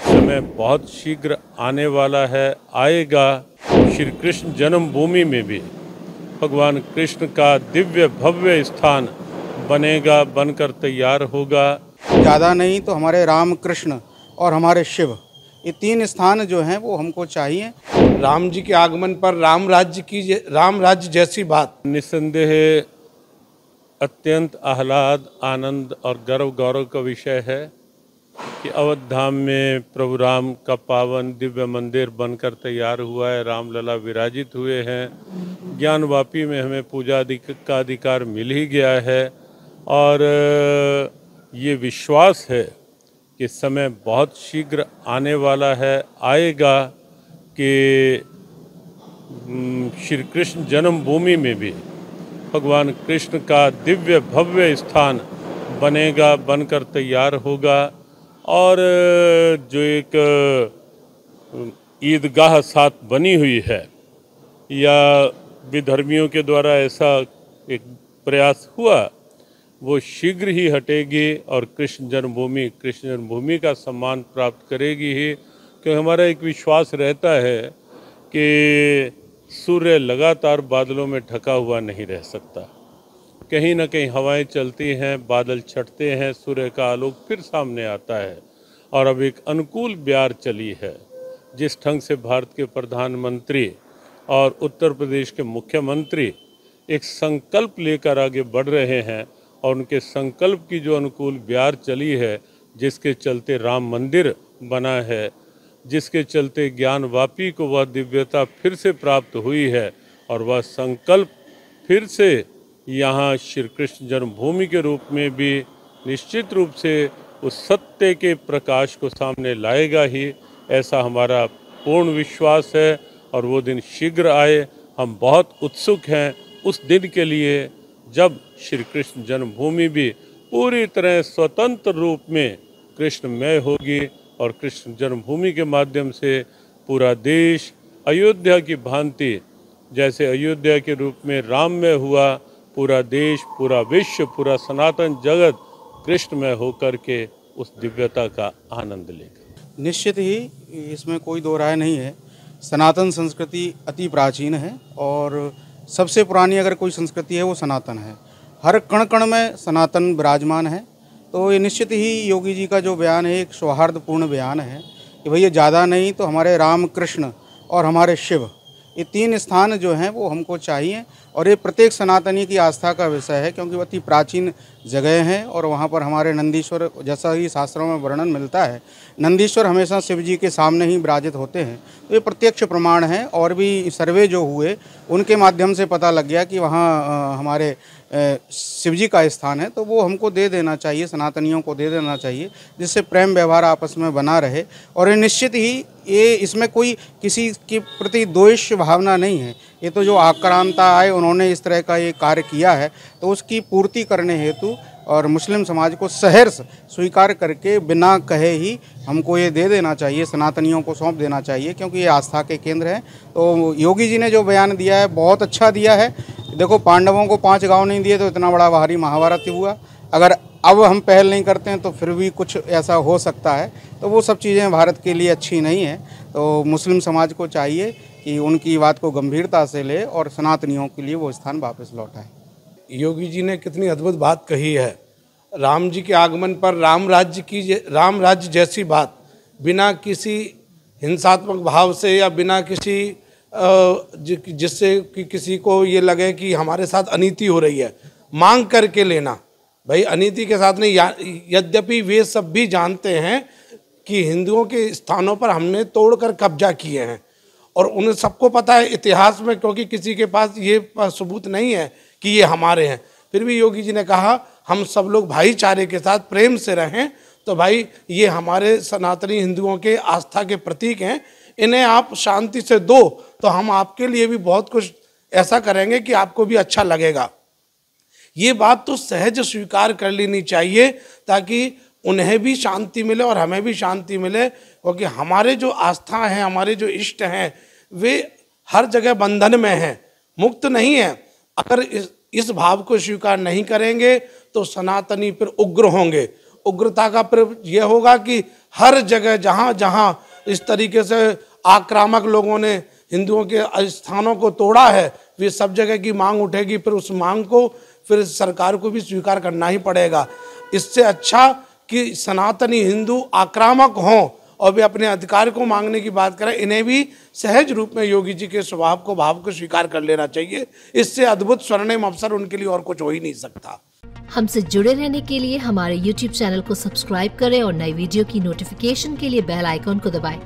समय बहुत शीघ्र आने वाला है, आएगा। श्री कृष्ण जन्मभूमि में भी भगवान कृष्ण का दिव्य भव्य स्थान बनेगा, बनकर तैयार होगा। ज़्यादा नहीं तो हमारे राम कृष्ण और हमारे शिव, ये 3 स्थान जो हैं वो हमको चाहिए। राम जी के आगमन पर राम राज्य जैसी बात निस्संदेह अत्यंत आह्लाद, आनंद और गर्व गौरव का विषय है कि अवध धाम में प्रभु राम का पावन दिव्य मंदिर बनकर तैयार हुआ है। रामलला विराजित हुए हैं। ज्ञानवापी में हमें पूजा का अधिकार मिल ही गया है और ये विश्वास है कि समय बहुत शीघ्र आने वाला है, आएगा कि श्री कृष्ण जन्मभूमि में भी भगवान कृष्ण का दिव्य भव्य स्थान बनेगा, बनकर तैयार होगा। और जो एक ईदगाह साथ बनी हुई है या विधर्मियों के द्वारा ऐसा एक प्रयास हुआ, वो शीघ्र ही हटेगी और कृष्ण जन्मभूमि का सम्मान प्राप्त करेगी ही। क्योंकि हमारा एक विश्वास रहता है कि सूर्य लगातार बादलों में ढका हुआ नहीं रह सकता। कहीं ना कहीं हवाएं चलती हैं, बादल छटते हैं, सूर्य का आलोक फिर सामने आता है। और अब एक अनुकूल ब्यार चली है। जिस ढंग से भारत के प्रधानमंत्री और उत्तर प्रदेश के मुख्यमंत्री एक संकल्प लेकर आगे बढ़ रहे हैं और उनके संकल्प की जो अनुकूल ब्यार चली है, जिसके चलते राम मंदिर बना है, जिसके चलते ज्ञानवापी को वह दिव्यता फिर से प्राप्त हुई है और वह संकल्प फिर से यहाँ श्री कृष्ण जन्मभूमि के रूप में भी निश्चित रूप से उस सत्य के प्रकाश को सामने लाएगा ही, ऐसा हमारा पूर्ण विश्वास है। और वो दिन शीघ्र आए, हम बहुत उत्सुक हैं उस दिन के लिए जब श्री कृष्ण जन्मभूमि भी पूरी तरह स्वतंत्र रूप में कृष्णमय होगी और कृष्ण जन्मभूमि के माध्यम से पूरा देश अयोध्या की भांति, जैसे अयोध्या के रूप में राममय हुआ, पूरा देश, पूरा विश्व, पूरा सनातन जगत कृष्णमय होकर के उस दिव्यता का आनंद लेगा। निश्चित ही इसमें कोई दो राय नहीं है। सनातन संस्कृति अति प्राचीन है और सबसे पुरानी अगर कोई संस्कृति है वो सनातन है। हर कण कण में सनातन विराजमान है। तो ये निश्चित ही योगी जी का जो बयान है एक सौहार्दपूर्ण बयान है कि भैया ज़्यादा नहीं तो हमारे राम कृष्ण और हमारे शिव, ये 3 स्थान जो हैं वो हमको चाहिए। और ये प्रत्येक सनातनी की आस्था का विषय है क्योंकि वो अति प्राचीन जगह हैं और वहाँ पर हमारे नंदीश्वर, जैसा ही शास्त्रों में वर्णन मिलता है, नंदीश्वर हमेशा शिव जी के सामने ही विराजित होते हैं। तो ये प्रत्यक्ष प्रमाण है और भी सर्वे जो हुए उनके माध्यम से पता लग गया कि वहाँ हमारे शिव जी का स्थान है। तो वो हमको दे देना चाहिए, सनातनियों को दे देना चाहिए, जिससे प्रेम व्यवहार आपस में बना रहे। और निश्चित ही ये इसमें कोई किसी के प्रति द्वेष भावना नहीं है। ये तो जो आक्रांता आए उन्होंने इस तरह का ये कार्य किया है, तो उसकी पूर्ति करने हेतु और मुस्लिम समाज को सहर्ष स्वीकार करके बिना कहे ही हमको ये दे देना चाहिए, सनातनियों को सौंप देना चाहिए, क्योंकि ये आस्था के केंद्र हैं। तो योगी जी ने जो बयान दिया है बहुत अच्छा दिया है। देखो, पांडवों को 5 गांव नहीं दिए तो इतना बड़ा भारी महाभारत हुआ। अगर अब हम पहल नहीं करते हैं तो फिर भी कुछ ऐसा हो सकता है। तो वो सब चीज़ें भारत के लिए अच्छी नहीं है। तो मुस्लिम समाज को चाहिए कि उनकी बात को गंभीरता से ले और सनातनियों के लिए वो स्थान वापस लौटाए। योगी जी ने कितनी अद्भुत बात कही है। राम जी के आगमन पर राम राज्य जैसी बात, बिना किसी हिंसात्मक भाव से या बिना किसी जिससे कि किसी को ये लगे कि हमारे साथ अनीति हो रही है, मांग करके लेना। भाई अनीति के साथ नहीं, यद्यपि वे सब भी जानते हैं कि हिंदुओं के स्थानों पर हमने तोड़कर कब्जा किए हैं और उन्हें सबको पता है इतिहास में, क्योंकि किसी के पास ये सबूत नहीं है कि ये हमारे हैं। फिर भी योगी जी ने कहा हम सब लोग भाईचारे के साथ प्रेम से रहें। तो भाई ये हमारे सनातनी हिंदुओं के आस्था के प्रतीक हैं, इन्हें आप शांति से दो तो हम आपके लिए भी बहुत कुछ ऐसा करेंगे कि आपको भी अच्छा लगेगा। ये बात तो सहज स्वीकार कर लेनी चाहिए ताकि उन्हें भी शांति मिले और हमें भी शांति मिले। क्योंकि हमारे जो आस्था हैं, हमारे जो इष्ट हैं, वे हर जगह बंधन में हैं, मुक्त नहीं है। अगर इस भाव को स्वीकार नहीं करेंगे तो सनातनी फिर उग्र होंगे। उग्रता का ये होगा कि हर जगह जहाँ जहाँ इस तरीके से आक्रामक लोगों ने हिंदुओं के स्थानों को तोड़ा है, वे सब जगह की मांग उठेगी। फिर उस मांग को फिर सरकार को भी स्वीकार करना ही पड़ेगा। इससे अच्छा कि सनातनी हिंदू आक्रामक हों और वे अपने अधिकार को मांगने की बात करें, इन्हें भी सहज रूप में योगी जी के स्वभाव को, भाव को स्वीकार कर लेना चाहिए। इससे अद्भुत स्वर्णिम अवसर उनके लिए और कुछ हो ही नहीं सकता। हमसे जुड़े रहने के लिए हमारे YouTube चैनल को सब्सक्राइब करें और नई वीडियो की नोटिफिकेशन के लिए बेल आइकॉन को दबाएं।